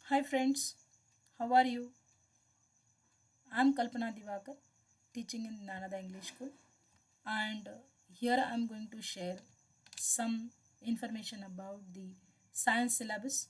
Hi friends, how are you? I'm Kalpana Divakar, teaching in Nanada English School, and here I'm going to share some information about the science syllabus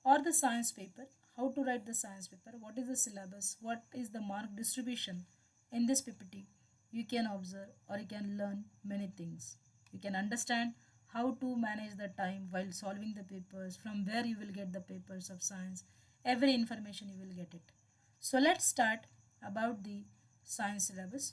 or the science paper, how to write the science paper, what is the syllabus, what is the mark distribution in this PPT. You can observe or you can learn many things. You can understand how to manage the time while solving the papers, from where you will get the papers of science, every information you will get it. So let's start about the science syllabus.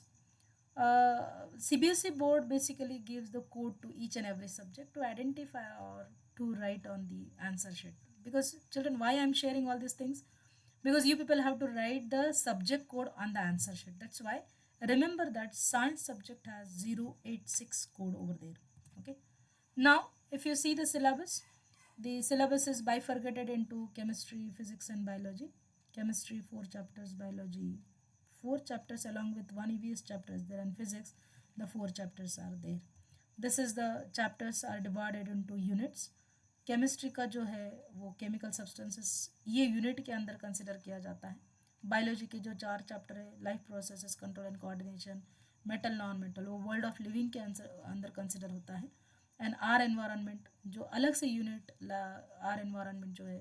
CBSE board basically gives the code to each and every subject to identify or to write on the answer sheet. Because children, why I'm sharing all these things? Because you people have to write the subject code on the answer sheet. That's why remember that science subject has 086 code over there. Okay. Now, if you see the syllabus is bifurcated into chemistry, physics, and biology. Chemistry, 4 chapters, biology, 4 chapters, along with one EVS chapter is there, and physics, the 4 chapters are there. This is the chapters are divided into units. Chemistry का जो है वो chemical substances ये unit के अंदर consider किया जाता है. बायोलॉजी के जो 4 चैप्टर है, life processes, control and coordination, metal non metal, वो वर्ल्ड ऑफ लिविंग के अंदर कंसिडर होता है. एंड आर एनवायरनमेंट जो अलग से यूनिट, आर एनवायरनमेंट जो है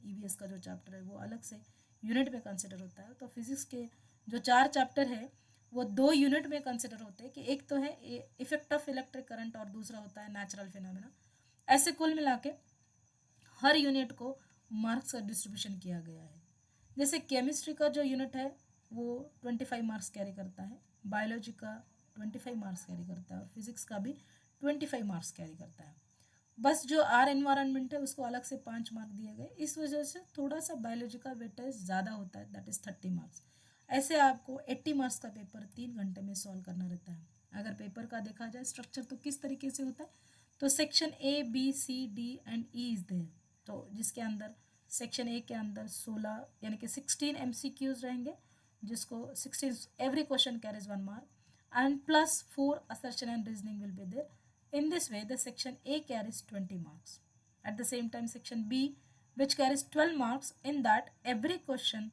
ईवीएस का जो चैप्टर है वो अलग से यूनिट में कंसिडर होता है. तो फिजिक्स के जो 4 चैप्टर है वो 2 यूनिट में कंसिडर होते हैं कि एक तो है इफेक्ट ऑफ इलेक्ट्रिक करंट और दूसरा होता है नेचुरल फिनोमेना. ऐसे कुल मिला के हर यूनिट को मार्क्स का डिस्ट्रीब्यूशन किया गया है. जैसे केमिस्ट्री का जो यूनिट है वो 25 मार्क्स कैरी करता है, बायोलॉजी का 25 मार्क्स कैरी करता है और फिजिक्स का भी 25 मार्क्स कैरी करता है. बस जो आर एनवायरनमेंट है उसको अलग से 5 मार्क दिए गए, इस वजह से थोड़ा सा बायोलॉजी का वेटेज ज़्यादा होता है, दैट इज़ 30 मार्क्स. ऐसे आपको 80 मार्क्स का पेपर 3 घंटे में सॉल्व करना रहता है. अगर पेपर का देखा जाए स्ट्रक्चर तो किस तरीके से होता है, तो section A B C D and E is there. तो जिसके अंदर सेक्शन ए के अंदर 16 यानी कि 16 MCQs रहेंगे, जिसको 16 every question carries 1 mark and plus 4 assertion and reasoning will be there. In this way, the section A carries 20 marks. At the same time, section B, which carries 12 marks, in that every question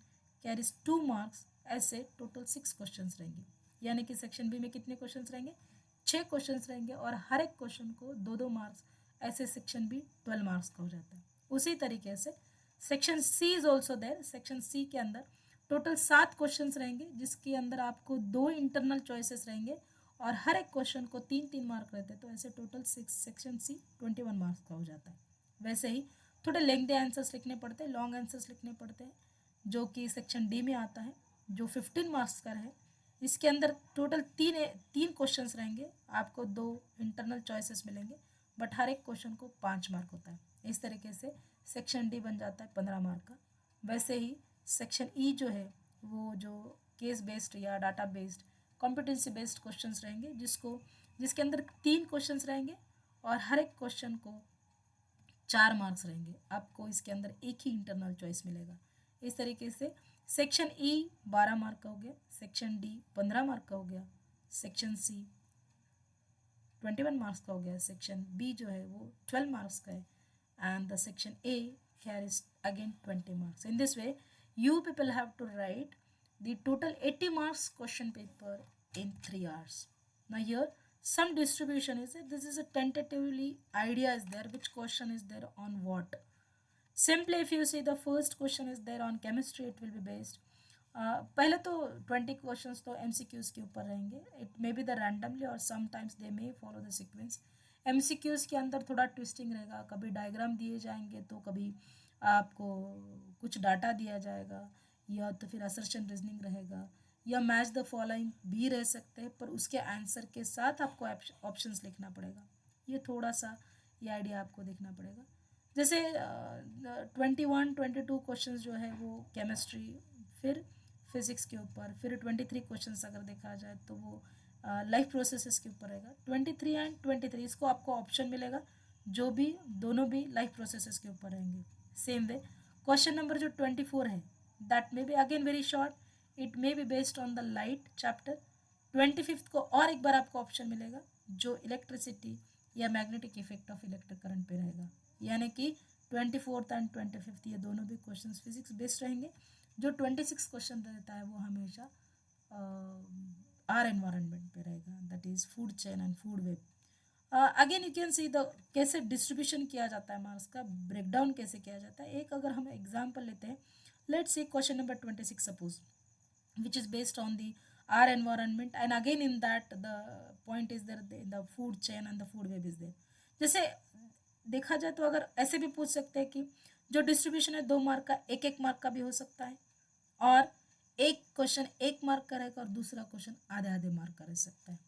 carries 2 marks. ऐसे total 6 questions रहेंगे. यानी कि section B में कितने questions रहेंगे, 6 questions रहेंगे और हर एक क्वेश्चन को 2-2 मार्क्स. ऐसे सेक्शन बी 12 मार्क्स का हो जाता है. उसी तरीके से section C is also there. Section C के अंदर टोटल 7 क्वेश्चंस रहेंगे, जिसके अंदर आपको 2 इंटरनल चॉइसेस रहेंगे और हर एक क्वेश्चन को 3-3 मार्क रहते हैं. तो ऐसे टोटल 6 सेक्शन सी 21 मार्क्स का हो जाता है. वैसे ही थोड़े लेंथी आंसर्स लिखने पड़ते हैं, लॉन्ग आंसर्स लिखने पड़ते हैं, जो कि सेक्शन डी में आता है, जो 15 मार्क्स का है. इसके अंदर टोटल तीन क्वेश्चंस रहेंगे, आपको 2 इंटरनल चॉइसेस मिलेंगे, बट हर एक क्वेश्चन को 5 मार्क होता है. इस तरीके से सेक्शन डी बन जाता है 15 मार्क का. वैसे ही सेक्शन ई जो है वो जो केस बेस्ड या data based competency based questions रहेंगे, जिसके अंदर 3 क्वेश्चंस रहेंगे और हर एक क्वेश्चन को 4 मार्क्स रहेंगे. आपको इसके अंदर एक ही इंटरनल चॉइस मिलेगा. इस तरीके से सेक्शन ई 12 मार्क का हो गया, सेक्शन डी 15 मार्क का हो गया, सेक्शन सी 21 मार्क्स का हो गया, सेक्शन बी जो है वो 12 मार्क्स का है, and the section A carries again 20 marks. In this way, you people have to write the total 80 marks question paper in 3 hours. Now here some distribution is there. This is a tentatively idea is there which question is there on what. Simply if you see the first question is there on chemistry, it will be based. पहले तो 20 questions तो MCQs के ऊपर रहेंगे. It may be the randomly और sometimes they may follow the sequence. MCQs के अंदर थोड़ा ट्विस्टिंग रहेगा, कभी डायग्राम दिए जाएंगे तो कभी आपको कुछ डाटा दिया जाएगा, या तो फिर असर्शन रीजनिंग रहेगा, या मैच द फॉलोइंग भी रह सकते हैं, पर उसके आंसर के साथ आपको ऑप्शंस लिखना पड़ेगा. ये थोड़ा सा ये आइडिया आपको देखना पड़ेगा. जैसे 21-22 क्वेश्चन जो है वो केमिस्ट्री, फिर फिजिक्स के ऊपर, फिर 23 क्वेश्चंस अगर देखा जाए तो वो लाइफ प्रोसेसेस के ऊपर रहेगा. 23 एंड 23 इसको आपको ऑप्शन मिलेगा, जो भी दोनों भी लाइफ प्रोसेसेस के ऊपर रहेंगे. सेम वे क्वेश्चन नंबर जो 24 है, that may be again very short, it may be based on the light chapter. 25 को और एक बार आपको ऑप्शन मिलेगा जो इलेक्ट्रिसिटी या magnetic effect of electric current पे रहेगा. यानी कि 24th एंड 25th ये दोनों भी क्वेश्चन फिजिक्स बेस्ड रहेंगे। जो 26 क्वेश्चन रहता है वो हमेशा आर एनवायरनमेंट पे रहेगा, that is food chain and food web. Again you can see the कैसे डिस्ट्रीब्यूशन किया जाता है मार्क्स का, ब्रेकडाउन कैसे किया जाता है। एक अगर हम एग्जाम्पल लेते हैं, let's see question number 26 suppose, which is based on the our environment, and again in that the point is there, the food chain and the food web is there। जैसे देखा जाए तो अगर ऐसे भी पूछ सकते हैं कि जो डिस्ट्रीब्यूशन है 2 मार्क का, एक एक मार्क का भी हो सकता है, और एक क्वेश्चन 1 मार्क का रहेगा और दूसरा क्वेश्चन आधे आधे मार्क का रह सकता है।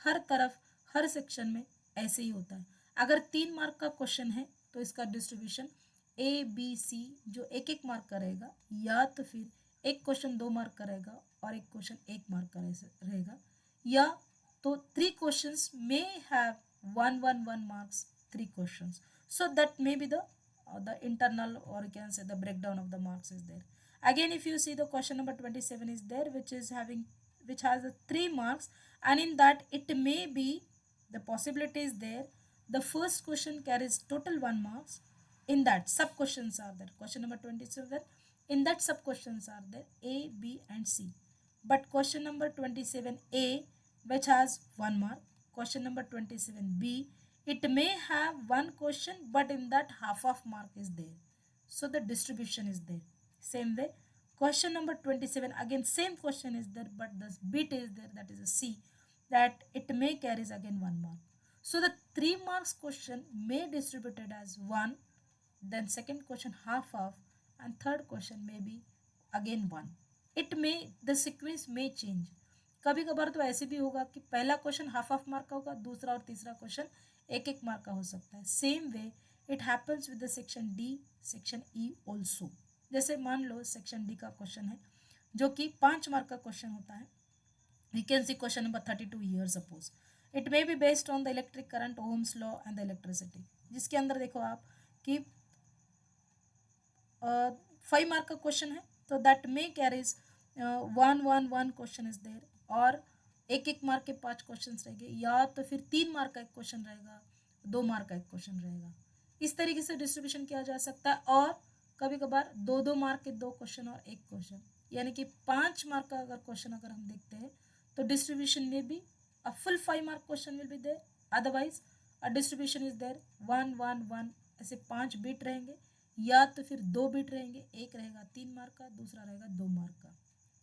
हर तरफ हर सेक्शन में ऐसे ही होता है। अगर 3 मार्क का क्वेश्चन है तो इसका डिस्ट्रीब्यूशन ए बी सी जो एक एक मार्क का रहेगा, या तो फिर एक क्वेश्चन 2 मार्क का रहेगा और एक क्वेश्चन 1 मार्क का रहेगा, या तो 3 questions may have 1 3 questions, so that may be the internal, or you can say the breakdown of the marks is there। Again if you see the question number 27 is there, which has 3 marks, and in that it may be the possibility is there, the first question carries total 1 marks, in that sub questions are there, question number 27, in that sub questions are there a b and c, but question number 27a which has 1 mark, question number 27b it may have 1 question but in that half of mark is there, so the distribution is there। Same way question number 27 again same question is there, but the bit is there, that is a c, that it may carries again 1 mark, so the 3 marks question may distributed as 1, then second question half of, and third question may be again 1। it may, the sequence may change, कभी कभार तो ऐसे भी होगा कि पहला question half of mark का होगा, दूसरा और तीसरा क्वेश्चन एक एक मार्क का हो सकता है। Same way it happens with the section D, section E also. जैसे मान लो सेक्शन डी का क्वेश्चन है जो कि 5 मार्क का क्वेश्चन होता है, we can see question number 32 here suppose, it may be based on the electric current, Ohm's law and the electricity, जिसके अंदर देखो आप कि 5 मार्क का क्वेश्चन है, तो that may carries 1 question is there, और एक एक मार्क के 5 क्वेश्चन रहेंगे, या तो फिर 3 मार्क का एक क्वेश्चन रहेगा, 2 मार्क का एक क्वेश्चन रहेगा। इस तरीके से डिस्ट्रीब्यूशन किया जा सकता है। और कभी कभार 2-2 मार्क के 2 क्वेश्चन और 1 क्वेश्चन, यानी कि 5 मार्क का अगर क्वेश्चन अगर हम देखते हैं तो डिस्ट्रीब्यूशन में भी a full 5 mark question will be there, otherwise a distribution is there 1-1-1, ऐसे 5 बिट रहेंगे, या तो फिर 2 बिट रहेंगे, एक रहेगा 3 मार्क का, दूसरा रहेगा 2 मार्क का,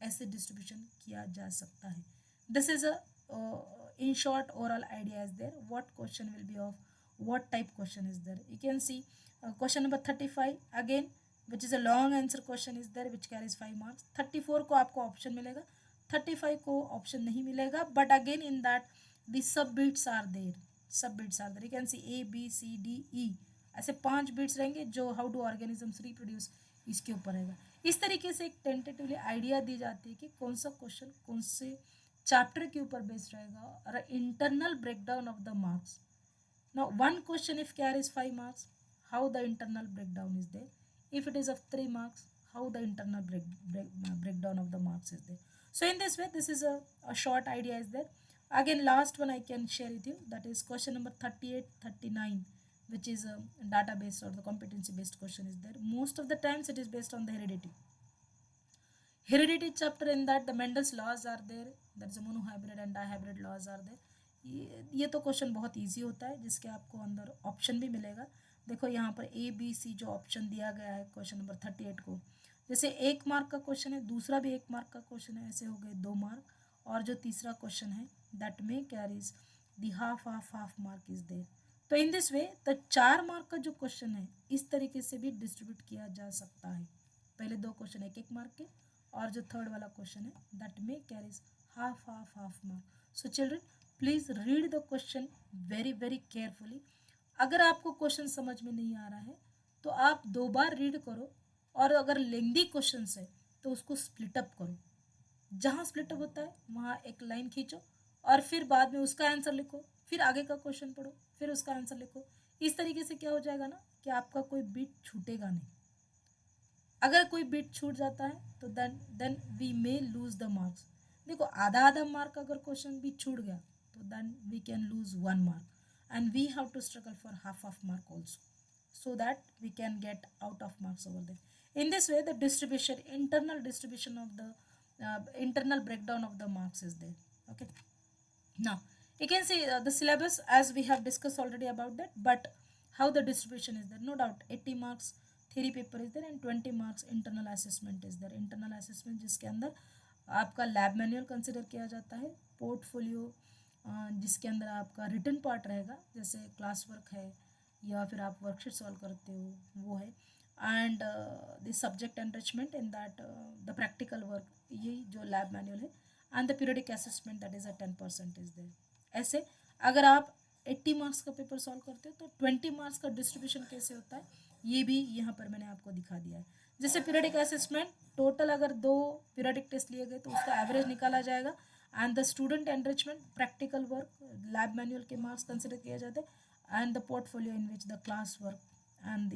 ऐसे डिस्ट्रीब्यूशन किया जा सकता है। This is a in short oral idea is there, what question will be of what type question is there। You can see question number 35 again which is a long answer question is there which carries 5 marks। 34 को आपको option मिलेगा, 35 को option नहीं मिलेगा, but again in that the sub bits are there, sub bits are there. You can see A B C D E, ऐसे 5 bits रहेंगे जो how do organisms reproduce, इसके ऊपर रहेगा। इस तरीके से एक टेंटेटिवली आइडिया दी जाती है कि कौन सा क्वेश्चन कौन से चैप्टर के ऊपर बेस्ड रहेगा, और internal breakdown of the marks. Now 1 question if carries 5 marks, how the internal breakdown is there, if it is of 3 marks, how the internal breakdown of the marks is there। So in this way this is a short idea is there। Again last one I can share with you, that is question number 38 39, which is a database or the competency based question is there। Most of the times it is based on the heredity chapter, in that the Mendel's laws are there, that is monohybrid and dihybrid laws are there। ये तो question बहुत easy होता है, जिसके आपको अंदर option भी मिलेगा। देखो यहाँ पर ए बी सी जो ऑप्शन दिया गया है क्वेश्चन नंबर 38 को, जैसे 1 मार्क का क्वेश्चन है, दूसरा भी 1 मार्क का क्वेश्चन है, ऐसे हो गए 2 मार्क, और जो तीसरा क्वेश्चन है that may carries the half mark is there. तो in this way the 4 mark का जो क्वेश्चन है इस तरीके से भी डिस्ट्रीब्यूट किया जा सकता है। पहले 2 क्वेश्चन 1-1 मार्क के, और जो थर्ड वाला क्वेश्चन है that may carries half mark. So children please read the question very very carefully. अगर आपको क्वेश्चन समझ में नहीं आ रहा है तो आप 2 बार रीड करो, और अगर लेंदी क्वेश्चन है तो उसको स्प्लिट अप करो, जहाँ स्प्लिट अप होता है वहाँ एक लाइन खींचो, और फिर बाद में उसका आंसर लिखो, फिर आगे का क्वेश्चन पढ़ो, फिर उसका आंसर लिखो। इस तरीके से क्या हो जाएगा ना कि आपका कोई बिट छूटेगा नहीं। अगर कोई बिट छूट जाता है तो then we may lose the marks. देखो आधा आधा मार्क अगर क्वेश्चन भी छूट गया तो then we can lose 1 mark, and we have to struggle for half of mark also। so that we can get out of marks over there. In this way, the distribution, internal distribution of the internal breakdown of the marks is there. Okay. Now, you can see the syllabus as we have discussed already about that, but how the distribution is there. No doubt, 80 marks theory paper is there and 20 marks internal assessment is there. Internal assessment जिसके अंदर आपका lab manual consider किया जाता है, portfolio जिसके अंदर आपका written part रहेगा, जैसे क्लास वर्क है या फिर आप वर्कशीट सॉल्व करते हो वो है, and the subject enrichment in that the practical work, ये जो लैब मैनुअल है, and the periodic assessment that is a 10% is there. ऐसे अगर आप 80 मार्क्स का पेपर सॉल्व करते हो तो 20 मार्क्स का डिस्ट्रीब्यूशन कैसे होता है ये भी यहाँ पर मैंने आपको दिखा दिया है। जैसे पीरियडिक असेसमेंट, टोटल अगर 2 पीरियडिक टेस्ट लिए गए तो उसका एवरेज निकाला जाएगा, and the student enrichment, practical work, lab manual के मार्क्स कंसिडर किया जाते हैं, and the portfolio in which the class work and the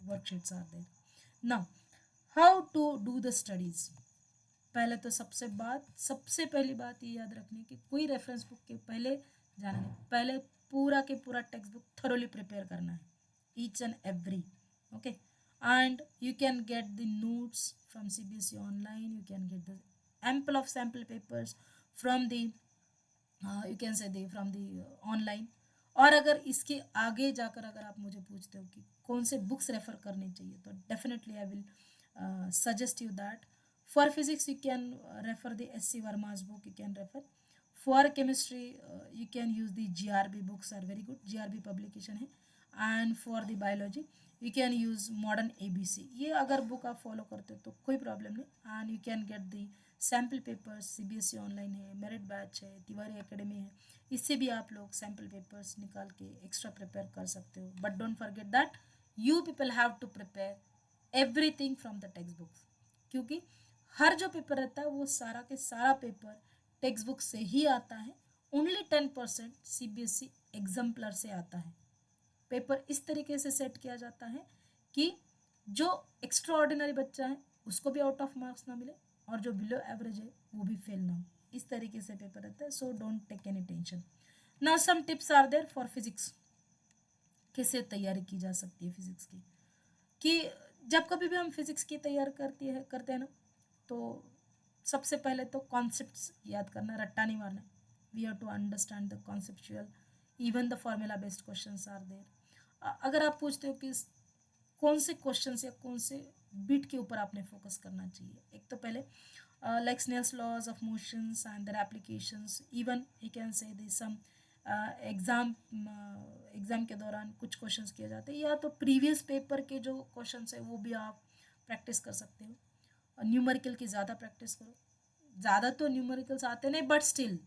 worksheets are there. Now how to do the studies. पहले तो सबसे पहली बात ये याद रखनी कि कोई रेफरेंस बुक के पहले जाना नहीं, पहले पूरा के पूरा टेक्स्ट बुक थरोली प्रिपेयर करना है, each and every. Okay, and you can get the notes from CBSE online, you can get the ample of sample papers from the you can say the from the online। और अगर इसके आगे जाकर अगर आप मुझे पूछते हो कि कौन से बुक्स रेफर करनी चाहिए तो definitely I will suggest you that for physics you can refer the SC Verma's book, you can refer for chemistry you can use the GRB books are very good, GRB publication है, and for the biology you can use modern ABC। ये अगर book आप follow करते हो तो कोई problem नहीं, and you can get the sample papers, CBSE online है, मेरिट बैच है, तिवारी एकेडमी है, इससे भी आप लोग सैम्पल पेपर्स निकाल के एक्स्ट्रा प्रिपेयर कर सकते हो। But don't forget that you people have to prepare everything from the text books, क्योंकि हर जो पेपर रहता है वो सारा के सारा पेपर टेक्स्ट बुक से ही आता है। ओनली 10% CBSE एग्जाम्पलर से आता है। पेपर इस तरीके से सेट किया जाता है कि जो एक्स्ट्रा ऑर्डिनरी बच्चा है उसको भी आउट ऑफ मार्क्स ना मिले और जो बिलो एवरेज है वो भी फेल ना हो, इस तरीके से पेपर रहता है। So don't take any tension. Now some tips are there for physics, कैसे तैयारी की जा सकती है फिजिक्स की। कि जब कभी भी हम फिजिक्स की तैयारी करते हैं ना, तो सबसे पहले तो कॉन्सेप्ट्स याद करना, रट्टा नहीं मारना। We have to understand the conceptual, even the formula based questions are there. अगर आप पूछते हो कि कौन से क्वेश्चन या कौन से बिट के ऊपर आपने फोकस करना चाहिए, एक तो पहले like Snell's laws of motions and their applications, even you can say this some exam के दौरान कुछ क्वेश्चंस किए जाते हैं, या तो प्रीवियस पेपर के जो क्वेश्चंस है वो भी आप प्रैक्टिस कर सकते हो। न्यूमेरिकल की ज़्यादा प्रैक्टिस करो, ज़्यादा तो न्यूमेरिकल्स आते नहीं, but still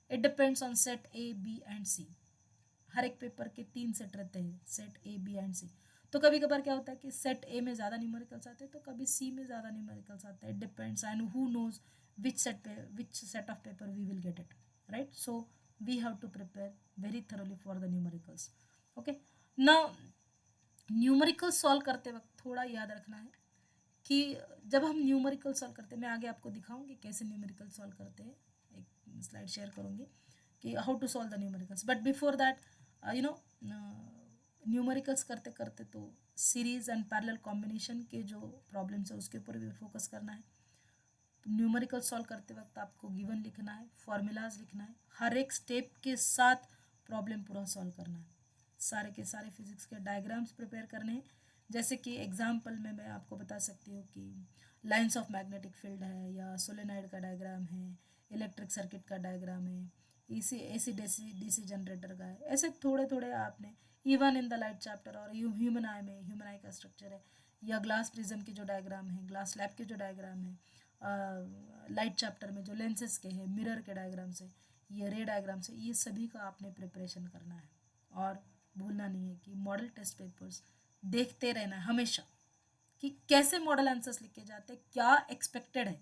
it depends on set A, B and C। हर एक पेपर के 3 सेट रहते हैं, set A, B and C। तो कभी कभार क्या होता है कि सेट A में ज़्यादा न्यूमेरिकल्स आते हैं तो कभी C में ज़्यादा न्यूमेरिकल्स आते हैं। It depends and who knows which set of paper we will get it, right. So we have to prepare very thoroughly for the numericals. Okay, now numerical solve करते वक्त थोड़ा याद रखना है कि जब हम न्यूमेरिकल सॉल्व करते हैं, मैं आगे आपको दिखाऊंगी कैसे न्यूमेरिकल सॉल्व करते हैं, एक स्लाइड शेयर करूंगी कि how to solve the numericals. But before that numericals करते करते तो सीरीज एंड पैरेलल कॉम्बिनेशन के जो प्रॉब्लम्स है उसके ऊपर भी फोकस करना है। न्यूमेरिकल सॉल्व करते वक्त आपको गिवन लिखना है, फॉर्मूलाज लिखना है, हर एक स्टेप के साथ प्रॉब्लम पूरा सॉल्व करना है, सारे के सारे फिजिक्स के डायग्राम्स प्रिपेयर करने हैं। जैसे कि एग्जाम्पल में मैं आपको बता सकती हूँ कि लाइंस ऑफ मैग्नेटिक फील्ड है, या सोलेनाइड का डायग्राम है, इलेक्ट्रिक सर्किट का डायग्राम है, AC DC जनरेटर का है। ऐसे थोड़े थोड़े आपने, even in the light chapter और ह्यूमन आई में ह्यूमन आई का स्ट्रक्चर है, या ग्लास प्रिज्म के जो डायग्राम है, ग्लास स्लैब के जो डायग्राम है, लाइट चैप्टर में जो लेंसेज के हैं, मिरर के डायग्राम से, ये रे डायग्राम से, ये सभी का आपने प्रिपरेशन करना है। और भूलना नहीं है कि मॉडल टेस्ट पेपर्स देखते रहना है हमेशा कि कैसे मॉडल आंसर्स लिखे जाते हैं, क्या एक्सपेक्टेड है।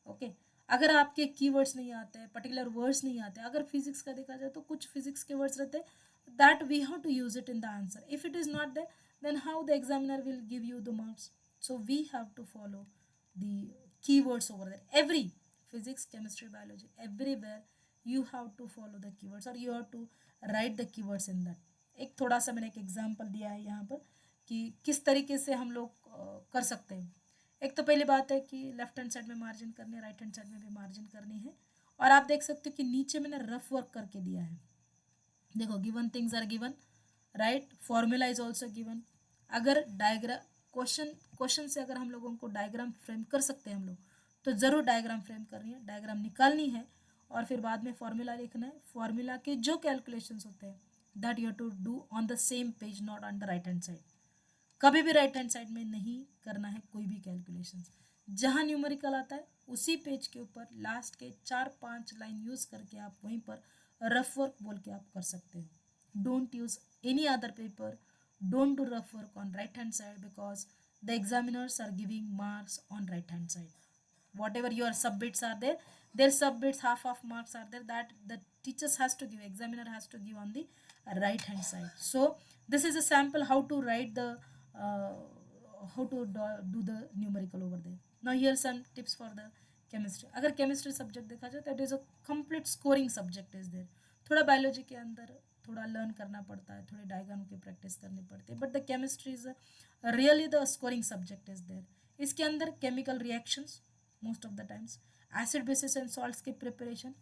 ओके, अगर आपके कीवर्ड्स नहीं आते हैं, पर्टिकुलर वर्ड्स नहीं आते, अगर फिजिक्स का देखा जाए तो कुछ फिजिक्स के वर्ड्स रहते हैं that we have to use it in the answer. If it is not there then how the examiner will give you the marks. So we have to follow the keywords over there, every physics, chemistry, biology, everywhere you have to follow the keywords or you have to write the keywords in that। एक थोड़ा सा मैंने एक example दिया है यहाँ पर कि किस तरीके से हम लोग कर सकते हैं। एक तो पहली बात है कि लेफ्ट हैंड साइड में मार्जिन करनी है, राइट हैंड साइड में भी मार्जिन करनी है। और आप देख सकते हो कि नीचे मैंने रफ वर्क करके दिया है। देखो, given things are given, right, formula is also given. अगर डायग्राम क्वेश्चन से अगर हम लोगों को डायग्राम फ्रेम कर सकते हैं हम लोग, तो ज़रूर डायग्राम फ्रेम करनी है, डायग्राम निकालनी है, और फिर बाद में फॉर्मूला लिखना है। फॉर्मूला के जो कैलकुलेशंस होते हैं that you have to do on the same page, not on the right hand side. कभी भी राइट हैंड साइड में नहीं करना है कोई भी कैलकुलेशंस। जहाँ न्यूमेरिकल आता है उसी पेज के ऊपर लास्ट के 4-5 लाइन यूज करके आप वहीं पर रफ वर्क बोल के आप कर सकते हो। Don't use any other paper, don't do rough work on right hand side, because the examiners are giving marks on right hand side. Whatever your subbits are there, their subbits half marks are there, that the teachers has to give, examiner has to give on the right hand side. So this is a sample how to write the uh, how to do the numerical over there. Now here are some tips for the chemistry. अगर chemistry subject देखा जाए तो it is a complete scoring subject is there. थोड़ा biology के अंदर थोड़ा learn करना पड़ता है, थोड़े डायग्राम की प्रैक्टिस करनी पड़ती है, but the chemistry is really the scoring subject is there. इसके अंदर chemical reactions most of the times, acid bases and salts के प्रिपरेशन,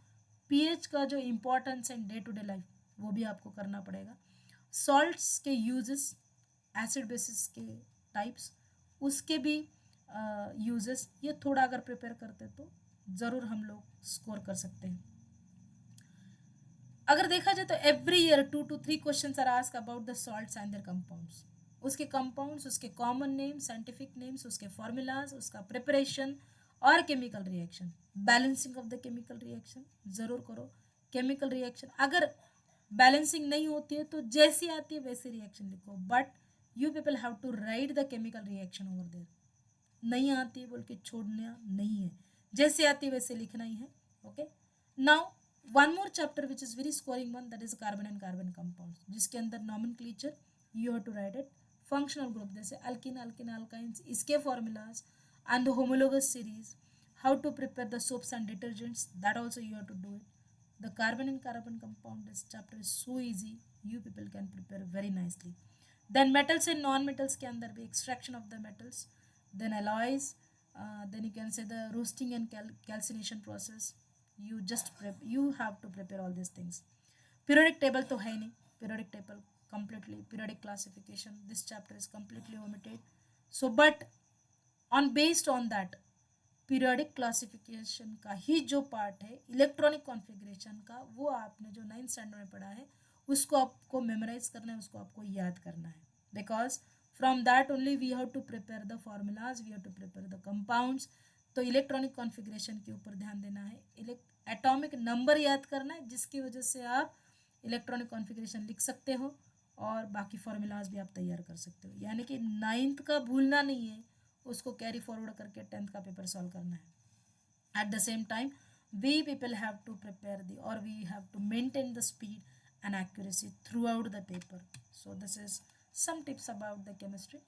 पीएच का जो importance and day to day life वो भी आपको करना पड़ेगा, सॉल्ट्स के यूजेस, एसिड बेसिस के टाइप्स उसके भी यूजेस, ये थोड़ा अगर प्रिपेयर करते तो ज़रूर हम लोग स्कोर कर सकते हैं। अगर देखा जाए तो every year 2 to 3 questions are asked about the salts and their compounds, उसके कंपाउंड्स, उसके कॉमन नेम, साइंटिफिक नेम्स, उसके फॉर्मूलाज, उसका प्रिपरेशन और chemical reaction, balancing of the chemical reaction ज़रूर करो। केमिकल रिएक्शन अगर बैलेंसिंग नहीं होती है तो जैसी आती है वैसी रिएक्शन लिखो, but you people have to write the chemical reaction over there. नहीं आती है बोल के छोड़ना नहीं है, जैसे आती है वैसे लिखना ही है। Okay, now one more chapter which is very scoring one, that is carbon and carbon compounds, जिसके अंदर nomenclature you have to write it, functional group जैसे अल्किन, अल्किन, अल्काइंस, इसके formulas and the homologous series, how to prepare the soaps and detergents, that also you have to do it. The carbon and carbon compound, this chapter is so easy, you people can prepare very nicely. Then metals and non metals के अंदर भी extraction of the metals, then alloys, then you can say the roasting and calcination process, you have to prepare all these things. Periodic table तो है नहीं, periodic table completely, periodic classification, this chapter is completely omitted. So but based on that periodic classification का ही जो part है electronic configuration का, वो आपने जो 9th स्टैंडर्ड में पढ़ा है उसको आपको मेमोराइज करना है, उसको आपको याद करना है, because from that only we have to prepare the formulas, we have to prepare the compounds. तो इलेक्ट्रॉनिक कॉन्फ़िगरेशन के ऊपर ध्यान देना है, एटॉमिक नंबर याद करना है, जिसकी वजह से आप इलेक्ट्रॉनिक कॉन्फ़िगरेशन लिख सकते हो और बाकी फार्मूलाज भी आप तैयार कर सकते हो। यानी कि 9th का भूलना नहीं है, उसको कैरी फॉरवर्ड करके 10th का पेपर सॉल्व करना है। At the same time we people have to prepare the और we have to maintain the speed and accuracy throughout the paper. So this is some tips about the chemistry.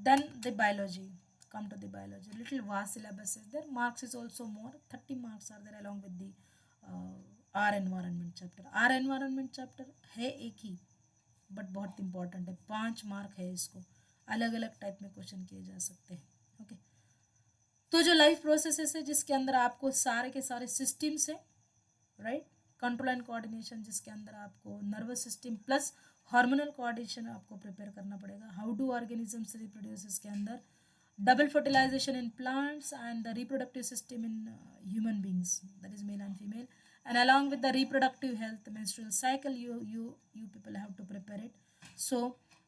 Then the biology, come to the biology, little vast syllabus is there, marks is also more, 30 marks are there along with the our environment chapter. Our environment chapter है एक ही, but बहुत important है, 5 mark है, इसको अलग अलग type में question किए जा सकते हैं। ओके, तो जो लाइफ प्रोसेसेस है जिसके अंदर आपको सारे के सारे सिस्टम्स है, राइट, कंट्रोल एंड कोऑर्डिनेशन, जिसके अंदर आपको nervous system plus hormonal coordination आपको प्रिपेयर करना पड़ेगा। हाउ डू ऑर्गेनिजम्स रिप्रोड्यूस, इसके अंदर double fertilization in plants and the reproductive system in human beings, that is male and female, and along with the reproductive health, menstrual cycle, you people have to prepare it. So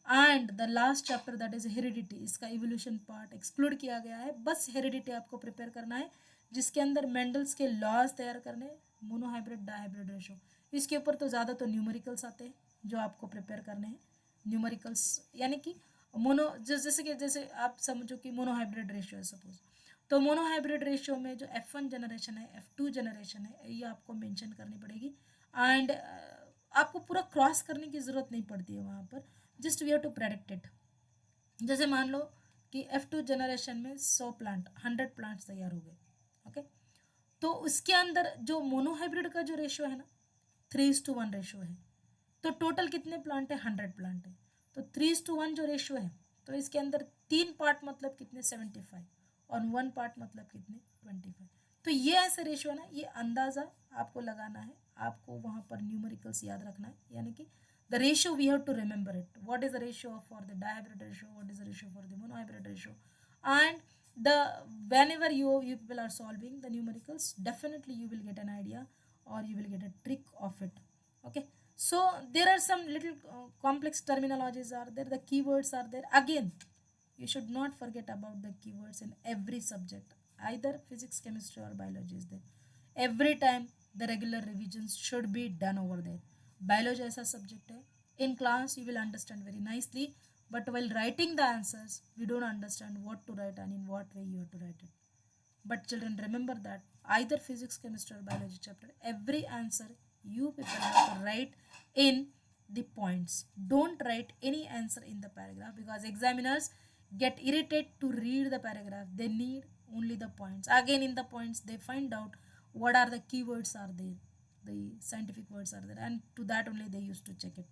and the last chapter that is heredity, इसका evolution part exclude किया गया है, बस heredity आपको prepare करना है, जिसके अंदर मेंडल्स के लॉज तैयार करने, मोनोहाइब्रिड डाइहाइब्रिड रेशो, इसके ऊपर तो ज़्यादा तो न्यूमेरिकल्स आते हैं जो आपको प्रिपेयर करने हैं। न्यूमेरिकल्स यानी कि जैसे आप समझो कि मोनोहाइब्रिड रेशियो है सपोज, तो मोनोहाइब्रिड रेशियो में जो F1 जनरेशन है, F2 जनरेशन है, ये आपको मेंशन करनी पड़ेगी। एंड आपको पूरा क्रॉस करने की ज़रूरत नहीं पड़ती है वहाँ पर, just we have to predict it. जैसे मान लो कि F2 जनरेशन में 100 प्लांट, 100 प्लांट्स तैयार हो गए, ओके, तो उसके अंदर जो मोनोहाइब्रिड का जो रेशियो है ना 3:1 रेशियो है, तो टोटल कितने प्लांट है, 100 प्लांट है, तो 3:1 जो रेशियो है, तो इसके अंदर 3 पार्ट मतलब कितने 75 और 1 पार्ट मतलब कितने 25। तो ये ऐसे रेशियो है ना, ये अंदाज़ा आपको लगाना है, आपको वहाँ पर न्यूमेरिकल्स याद रखना है, यानी कि the ratio we have to remember it. What is the ratio for the dihybrid ratio, what is the ratio for the monohybrid ratio, and the whenever you people are solving the numericals, definitely you will get an idea or you will get a trick of it. Okay, so there are some little complex terminologies are there, the keywords are there. Again, you should not forget about the keywords in every subject, either physics, chemistry or biology is there. Every time the regular revisions should be done over there. Biology ऐसा subject है, in class you will understand very nicely, but while writing the answers we don't understand what to write and in what way you have to write it. But children, remember that either physics, chemistry or biology chapter, every answer you people have to write in the points. Don't write any answer in the paragraph, because examiners get irritated to read the paragraph. They need only the points. Again, in the points they find out what are the keywords are there, the scientific words are there, and to that only they used to check it.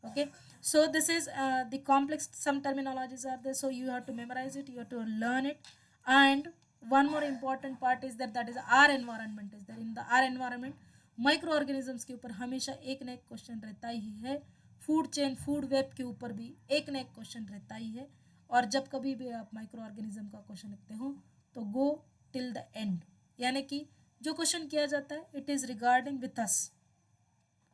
Okay, so this is the complex, some terminologies are there, so you have to memorize it, you have to learn it. And one more important part is that is our environment is there. In the our environment, micro organisms के ऊपर हमेशा एक ना एक question रहता ही है, food chain, food web के ऊपर भी एक ना एक क्वेश्चन रहता ही है। और जब कभी भी आप माइक्रो ऑर्गेनिज्म का क्वेश्चन लिखते हो तो गो टिल द एंड, यानी कि जो क्वेश्चन किया जाता है it is regarding with us,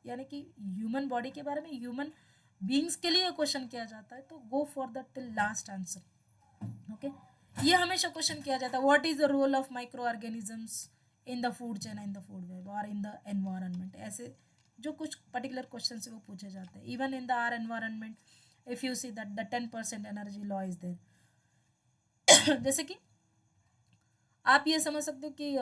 यानी कि ह्यूमन बॉडी के बारे में, ह्यूमन बींग्स के लिए क्वेश्चन किया जाता है, तो go for the till last answer. Okay, ये हमेशा क्वेश्चन किया जाता है, what is the role of micro organisms in the food chain, in the food web और इन द एनवायरनमेंट। ऐसे जो कुछ पर्टिकुलर क्वेश्चन है वो पूछे जाते हैं। Even in the our environment if you see that the 10% energy law is there. जैसे कि आप ये समझ सकते हो कि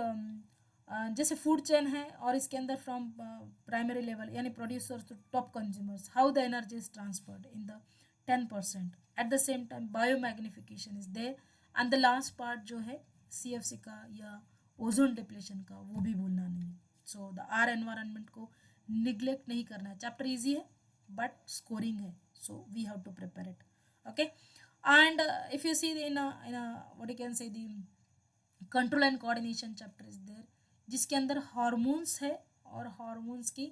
जैसे फूड चेन है और इसके अंदर फ्रॉम प्राइमरी लेवल यानी producers to top consumers, how the energy is transferred in the 10%। At the same time biomagnification is there, and the last part जो है CFC का या ओजोन डिप्लेशन का, वो भी भूलना नहीं है। सो द आर एनवायरनमेंट को निग्लेक्ट नहीं करना है। चैप्टर ईजी है बट स्कोरिंग है, so we have to prepare it. Okay, and if you see in what you can say the control and coordination chapter is there, जिसके अंदर hormones है और हार्मोन्स की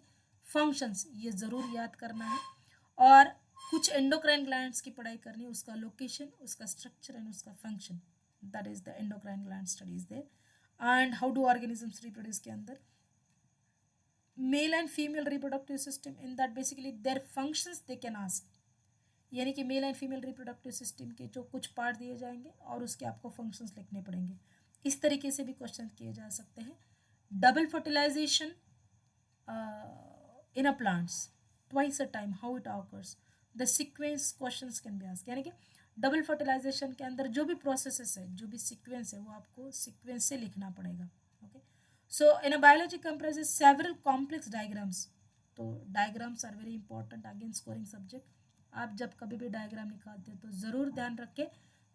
फंक्शंस ये ज़रूर याद करना है। और कुछ एंडोक्राइन ग्लैंड्स की पढ़ाई करनी है, उसका लोकेशन, उसका स्ट्रक्चर एंड उसका function, that is the endocrine gland studies there. And how do organisms reproduce के अंदर male and female reproductive system, in that basically their functions they can ask, यानी कि male and female reproductive system के जो कुछ part दिए जाएंगे और उसके आपको फंक्शंस लिखने पड़ेंगे। इस तरीके से भी क्वेश्चन किए जा सकते हैं। Double fertilization in a plants twice a time, how it occurs, the sequence questions can be asked, यानी कि डबल फर्टिलाइजेशन के अंदर जो भी प्रोसेसेस है, जो भी सीक्वेंस है, वो आपको सीक्वेंस से लिखना पड़ेगा। Okay, so in a biology comprises several complex diagrams, तो diagrams are very important again scoring subject. आप जब कभी भी डायग्राम निकालते हो तो ज़रूर ध्यान रखें,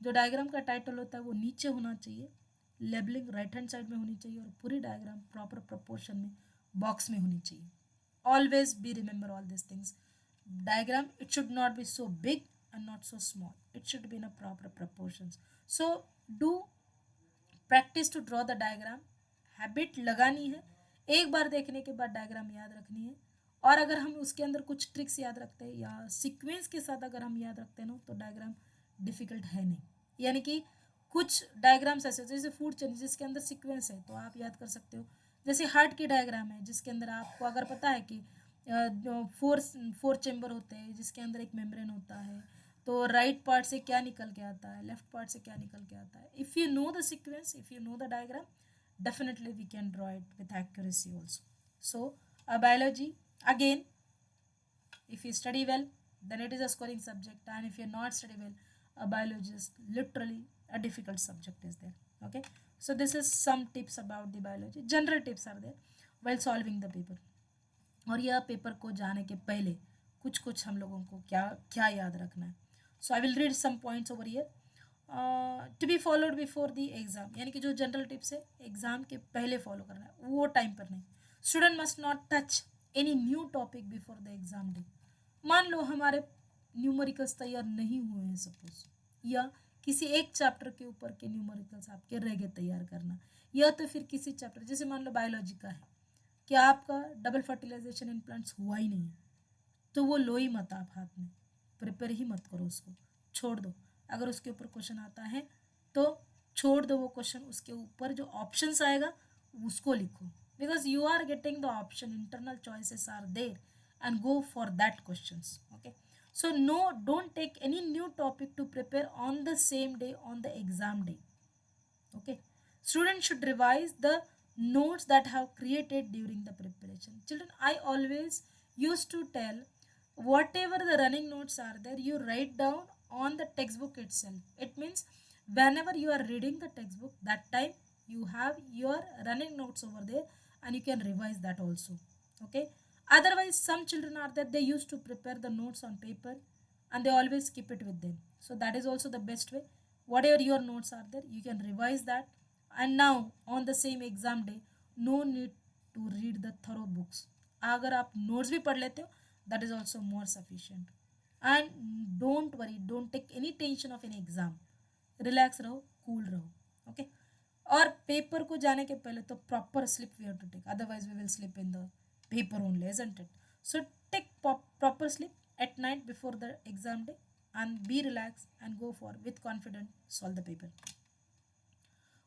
जो डायग्राम का टाइटल होता है वो नीचे होना चाहिए, लेबलिंग राइट हैंड साइड में होनी चाहिए और पूरी डायग्राम प्रॉपर प्रपोर्शन में बॉक्स में होनी चाहिए। Always be remember all these things. Diagram, it should not be so big and not so small. It should be in a proper proportions. So do practice to draw the diagram. Habit लगानी है, एक बार देखने के बाद diagram याद रखनी है। और अगर हम उसके अंदर कुछ ट्रिक्स याद रखते हैं या सीक्वेंस के साथ अगर हम याद रखते हैं ना, तो डायग्राम डिफिकल्ट है नहीं। यानी कि कुछ डायग्राम्स ऐसे जैसे फूड चेन जिसके अंदर सीक्वेंस है तो आप याद कर सकते हो, जैसे हार्ट की डायग्राम है जिसके अंदर आपको अगर पता है कि फोर चेम्बर होते हैं जिसके अंदर एक मेम्ब्रेन होता है, तो राइट पार्ट से क्या निकल के आता है, लेफ्ट पार्ट से क्या निकल के आता है। If you know the sequence, if you know the diagram, definitely we can draw it with accuracy also. So a biology, again, if you study well then it is a scoring subject, and if you not study well, a biology is literally a difficult subject is there. Okay, so this is some tips about the biology, general tips are there while solving the paper। और यह paper को जाने के पहले कुछ कुछ हम लोगों को क्या क्या याद रखना है। So I will read some points over here to be followed before the exam, यानी कि जो जनरल टिप्स है एग्जाम के पहले फॉलो करना है, वो टाइम पर नहीं। Student must not touch any new topic before the exam day. मान लो हमारे न्यूमेरिकल्स तैयार नहीं हुए हैं सपोज, या किसी एक चैप्टर के ऊपर के न्यूमेरिकल्स आपके रह गए तैयार करना, या तो फिर किसी चैप्टर जैसे मान लो बायोलॉजी का है कि आपका डबल फर्टिलाइजेशन इन प्लांट्स हुआ ही नहीं है, तो वो लो ही मत आप हाथ में, प्रिपेयर ही मत करो उसको, छोड़ दो। अगर उसके ऊपर क्वेश्चन आता है तो छोड़ दो वो क्वेश्चन, उसके ऊपर जो ऑप्शंस आएगा उसको लिखो, because you are getting the option, internal choices are there and go for that questions, okay. So no, don't take any new topic to prepare on the same day on the exam day, okay. Students should revise the notes that have created during the preparation. Children, I always used to tell, whatever the running notes are there, you write down on the textbook itself. It means whenever you are reading the textbook, that time you have your running notes over there and you can revise that also, okay. Otherwise some children are that they used to prepare the notes on paper and they always keep it with them, so that is also the best way. Whatever your notes are there, you can revise that, and now on the same exam day, no need to read the thorough books. अगर आप notes भी पढ़ लेते हो, that is also more sufficient. And don't worry, don't take any tension of an exam. Relax रहो, cool रहो, okay. और paper को जाने के पहले तो proper sleep we have to take, otherwise we will sleep in the paper only, isn't it? So take proper sleep at night before the exam day and be relaxed and go for with confidence solve the paper.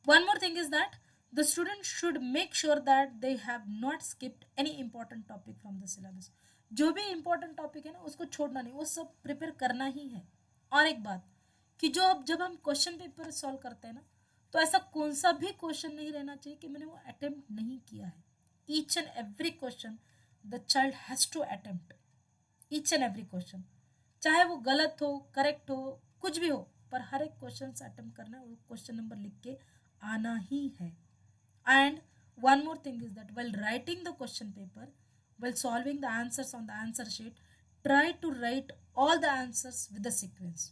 One more thing is that the student should make sure that they have not skipped any important topic from the syllabus. जो भी important topic है ना उसको छोड़ना नहीं, वो सब prepare करना ही है. और एक बात कि जो अब जब हम क्वेश्चन पेपर सॉल्व करते हैं ना, तो ऐसा कौन सा भी क्वेश्चन नहीं रहना चाहिए कि मैंने वो अटेम्प्ट नहीं किया है. Each and every question the child has to attempt, each and every question, चाहे वो गलत हो करेक्ट हो कुछ भी हो, पर हर एक क्वेश्चन अटेम्प्ट करना है, वो क्वेश्चन नंबर लिख के आना ही है. And one more thing is that while writing the question paper, while solving the answers on the answer sheet, try to write all the answers with the sequence.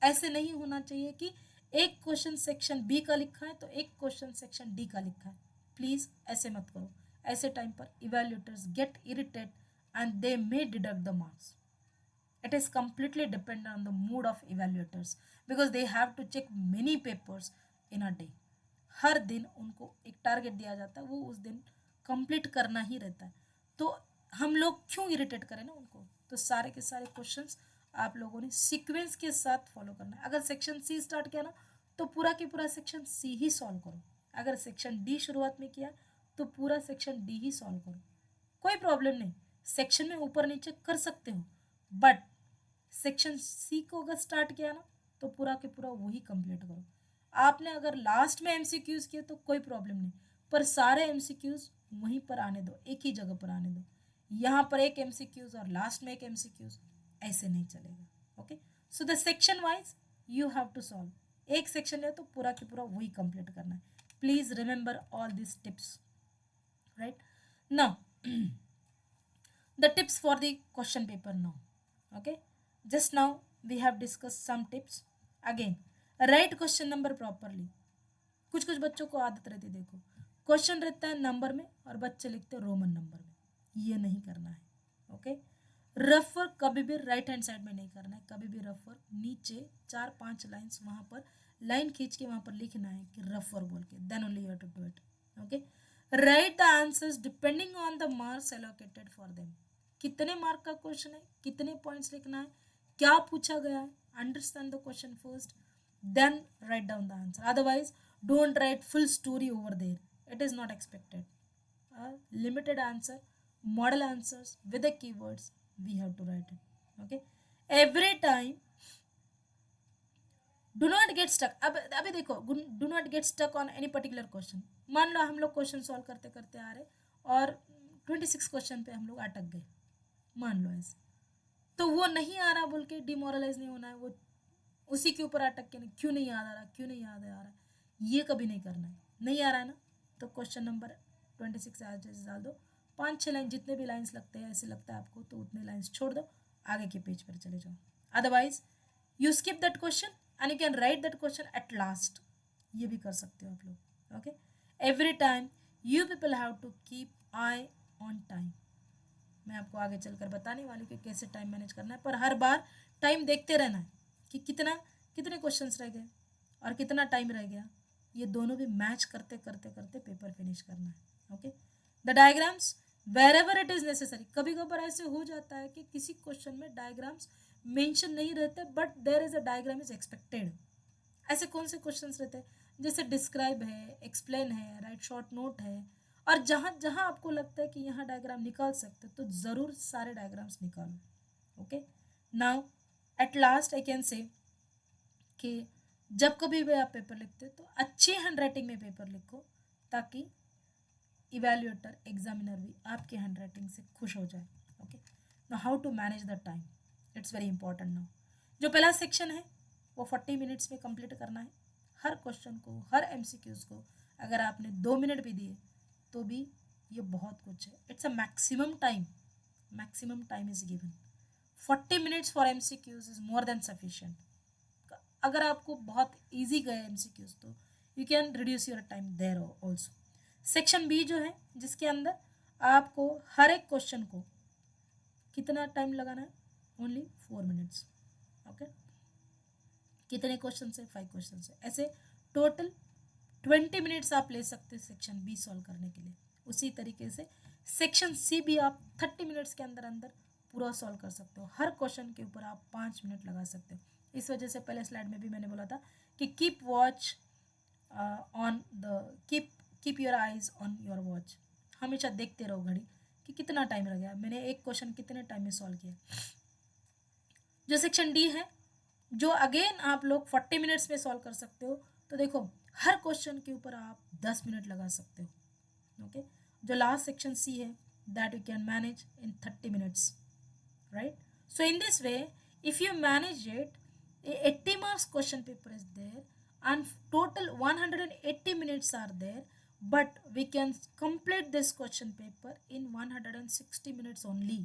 ऐसे नहीं होना चाहिए कि एक क्वेश्चन सेक्शन बी का लिखा है तो एक क्वेश्चन सेक्शन डी का लिखा है. प्लीज ऐसे मत करो. ऐसे टाइम पर evaluators get irritate and they may deduct the marks. It is completely dependent on the mood of evaluators because they have to check many papers in a day. हर दिन उनको एक टारगेट दिया जाता है, वो उस दिन कंप्लीट करना ही रहता है. तो हम लोग क्यों इरिटेट करें ना उनको. तो सारे के सारे क्वेश्चंस आप लोगों ने सीक्वेंस के साथ फॉलो करना है. अगर सेक्शन सी स्टार्ट किया ना तो पूरा के पूरा सेक्शन सी ही सॉल्व करो. अगर सेक्शन डी शुरुआत में किया तो पूरा सेक्शन डी ही सॉल्व करो. कोई प्रॉब्लम नहीं, सेक्शन में ऊपर नीचे कर सकते हो, बट सेक्शन सी को अगर स्टार्ट किया ना तो पूरा के पूरा वही कंप्लीट करो. आपने अगर लास्ट में एमसीक्यूज किए तो कोई प्रॉब्लम नहीं, पर सारे एमसीक्यूज वहीं पर आने दो, एक ही जगह पर आने दो. यहाँ पर एक एमसीक्यूज और लास्ट में एक एमसीक्यूज, ऐसे नहीं चलेगा. Okay, so the section wise you have to solve. एक सेक्शन लिया तो पूरा के पूरा वही कंप्लीट करना है. Please remember all this tips, right. Now the tips for the question paper now, okay. Just now we have discussed some tips. Again, write question number properly. कुछ कुछ बच्चों को आदत रहती है, देखो क्वेश्चन रहता है नंबर में और बच्चे लिखते हैं रोमन नंबर में. ये नहीं करना है, ओके. रफ वर्क कभी भी राइट हैंड साइड में नहीं करना है. कभी भी रफ वर्क नीचे 4-5 लाइन्स वहाँ पर लाइन खींच के वहाँ पर लिखना है कि रफ वर्क बोल के, then only you have to do it, okay. Write the answers depending on the marks allocated for them. कितने मार्क का क्वेश्चन है, कितने पॉइंट्स लिखना है, क्या पूछा गया है, understand the question first, then write down the answer. Otherwise don't write full story over there, it is not expected. Limited answer, model answers with the keywords we have to write it, okay. Every time do not get stuck. अब अभी देखो, do not get stuck on any particular question. मान लो हम लोग question solve करते करते आ रहे और 26 क्वेश्चन पे हम लोग अटक गए, मान लो ऐसे, तो वो नहीं आ रहा बोल के डिमोरलाइज नहीं होना है. वो उसी के ऊपर अटक के नहीं, क्यों नहीं याद आ रहा, क्यों नहीं याद आ रहा, ये कभी नहीं करना है. नहीं आ रहा है ना तो क्वेश्चन नंबर 26 एज डाल दो. 5-6 लाइन, जितने भी लाइन्स लगते हैं, ऐसे लगता है आपको तो उतने लाइन्स छोड़ दो, आगे के पेज पर चले जाओ. Otherwise you skip that question and you can write that question at last. ये भी कर सकते हो आप लोग, okay. Every time you people have to keep eye on time. मैं आपको आगे चलकर बताने वाली हूँ कि कैसे टाइम मैनेज करना है, पर हर बार टाइम देखते रहना है कि कितने क्वेश्चंस रह गए और कितना टाइम रह गया, ये दोनों भी मैच करते करते करते पेपर फिनिश करना है। Okay, the diagrams wherever it is necessary, कभी कभार ऐसे हो जाता है कि किसी क्वेश्चन में डायग्राम्स मेंशन नहीं रहते but there is a diagram is expected. ऐसे कौन से क्वेश्चंस रहते हैं, जैसे डिस्क्राइब है, एक्सप्लेन है, राइट शॉर्ट नोट है, और जहाँ जहाँ आपको लगता है कि यहाँ डायग्राम निकाल सकते तो ज़रूर सारे डायग्राम्स निकालो। Okay, now at last I can say कि जब कभी भी आप पेपर लिखते हो तो अच्छी हैंड राइटिंग में पेपर लिखो, ताकि इवेल्युएटर एग्जामिनर भी आपके हैंड राइटिंग से खुश हो जाए। Okay, now how to manage the time, it's very important. Now जो पहला सेक्शन है वो 40 मिनट्स में कंप्लीट करना है। हर क्वेश्चन को, हर एमसीक्यूज को अगर आपने 2 मिनट भी दिए तो भी ये बहुत कुछ है। It's a maximum time is given. 40 minutes for MCQs is more than sufficient. अगर आपको बहुत इजी गए एमसीक्यूज तो you can reduce your time there also. Section B जो है, जिसके अंदर आपको हर एक क्वेश्चन को कितना टाइम लगाना है, ओनली 4 मिनट्स। ओके, कितने क्वेश्चन है, 5 क्वेश्चन है, ऐसे टोटल 20 मिनट्स आप ले सकते हैं सेक्शन बी सॉल्व करने के लिए। उसी तरीके से सेक्शन सी भी आप 30 मिनट्स के अंदर अंदर पूरा सॉल्व कर सकते हो। हर क्वेश्चन के ऊपर आप 5 मिनट लगा सकते हो। इस वजह से पहले स्लाइड में भी मैंने बोला था कि keep watch on the keep your eyes on your watch, हमेशा देखते रहो घड़ी कि कितना टाइम लग गया, मैंने एक क्वेश्चन कितने टाइम में सॉल्व किया। जो सेक्शन डी है, जो अगेन आप लोग 40 मिनट्स में सॉल्व कर सकते हो, तो देखो हर क्वेश्चन के ऊपर आप 10 मिनट लगा सकते हो। ओके, जो लास्ट सेक्शन सी है, that you can manage in 30 minutes, right. So in this way if you manage it, a 80 marks question paper is there and total 180 minutes are there, but we can complete this question paper in 160 minutes only.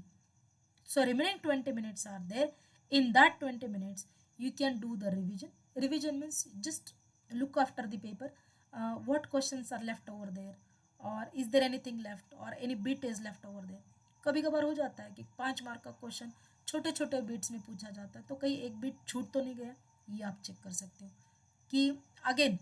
So remaining 20 minutes are there. In that 20 minutes you can do the revision means just look after the paper, what questions are left over there, or is there anything left or any bit is left over there. कभी कभार हो जाता है कि 5 mark का question छोटे छोटे bits में पूछा जाता है, तो कहीं एक बिट छूट तो नहीं गया, ये आप चेक कर सकते हो कि अगेन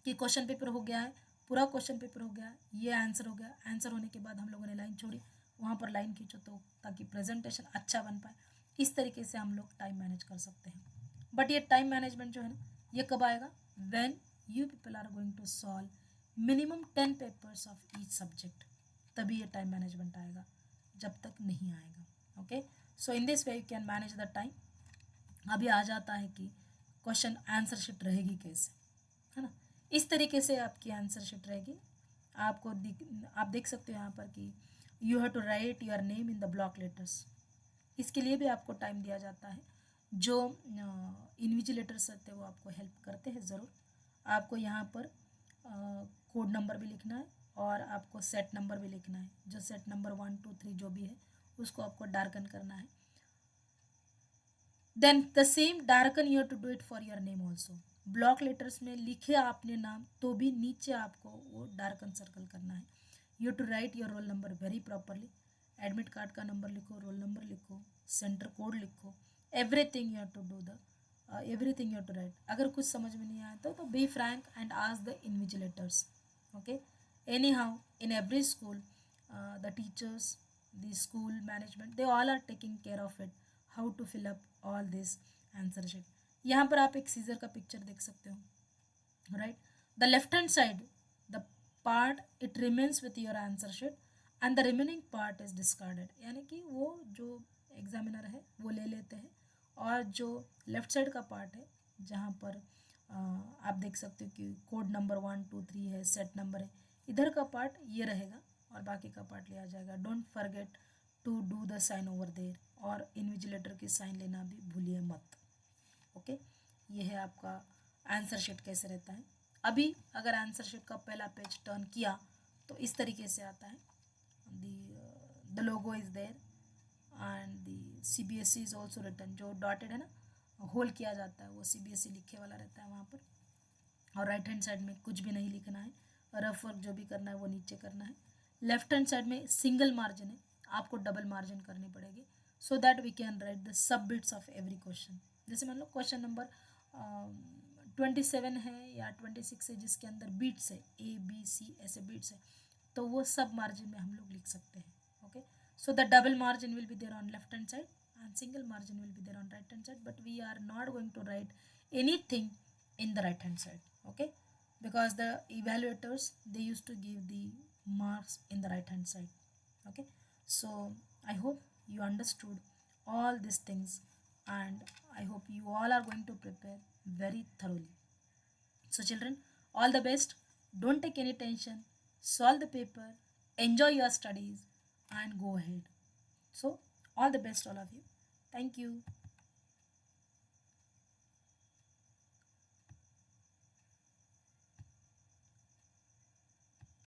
कि क्वेश्चन पेपर हो गया है, पूरा क्वेश्चन पेपर हो गया, ये आंसर हो गया, आंसर होने के बाद हम लोगों ने लाइन छोड़ी, वहाँ पर लाइन खींचो तो ताकि प्रेजेंटेशन अच्छा बन पाए। इस तरीके से हम लोग टाइम मैनेज कर सकते हैं। बट ये टाइम मैनेजमेंट जो है ना, ये कब आएगा, when you people are going to solve minimum 10 papers of each subject, तभी ये टाइम मैनेजमेंट आएगा, जब तक नहीं आएगा। Okay, so in this way you can manage the time. अभी आ जाता है कि क्वेश्चन आंसर शीट रहेगी कैसे, है ना। इस तरीके से आपकी आंसर शीट रहेगी। आप देख सकते हो यहाँ पर कि you have to write your name in the block letters. इसके लिए भी आपको टाइम दिया जाता है। जो इन्विजिलेटर्स रहते हैं वो आपको हेल्प करते हैं ज़रूर। आपको यहाँ पर कोड नंबर भी लिखना है और आपको सेट नंबर भी लिखना है। जो सेट नंबर 1 2 3 जो भी है उसको आपको डार्कन करना है। Then the same darken you have to do it for your name also. Block letters में लिखे आपने नाम तो भी नीचे आपको वो डार्कन सर्कल करना है। You to write your roll number very properly. Admit card का नंबर लिखो, रोल नंबर लिखो, सेंटर कोड लिखो, everything you have to do the everything you have to write. अगर कुछ समझ में नहीं आया तो be frank and ask the invigilators. Okay, anyhow in every school the teachers, the school management, they all are taking care of it, how to fill up all this answer sheet. यहाँ पर आप एक scissor का picture देख सकते हो, right. The left hand side the part it remains with your answer sheet and the remaining part is discarded, यानी कि वो जो एग्जामिनर है वो ले लेते हैं, और जो लेफ्ट साइड का पार्ट है जहाँ पर आप देख सकते हो कि कोड नंबर 1 2 3 है, सेट नंबर है, इधर का पार्ट ये रहेगा और बाकी का पार्ट लिया जाएगा। Don't forget to do the sign over there, और इन्विजिलेटर की साइन लेना भी भूलिए मत। ओके, ये है आपका आंसर शीट कैसे रहता है। अभी अगर आंसर शीट का पहला पेज टर्न किया तो इस तरीके से आता है। The logo is there and the CBSE is also written. जो डॉटेड है ना, होल किया जाता है, वो CBSE लिखे वाला रहता है वहाँ पर। और राइट हैंड साइड में कुछ भी नहीं लिखना है, रफ वर्क जो भी करना है वो नीचे करना है। लेफ्ट हैंड साइड में सिंगल मार्जिन है, आपको डबल मार्जिन करनी पड़ेगी, so that we can write the sub bits of every question. जैसे मान लो क्वेश्चन नंबर 27 है या 26 है, जिसके अंदर बीट्स है ABC ऐसे बीट्स है, तो वो सब मार्जिन में हम लोग लिख सकते हैं। Okay, so the double margin will be there on left hand side and single margin will be there on right hand side, but we are not going to write anything in the right hand side. Okay, because the evaluators, they used to give the marks in the right hand side. Okay, so I hope you understood all these things, and I hope you all are going to prepare very thoroughly. So children, all the best. Don't take any tension. Solve the paper, enjoy your studies, and go ahead. So all the best, all of you. Thank you.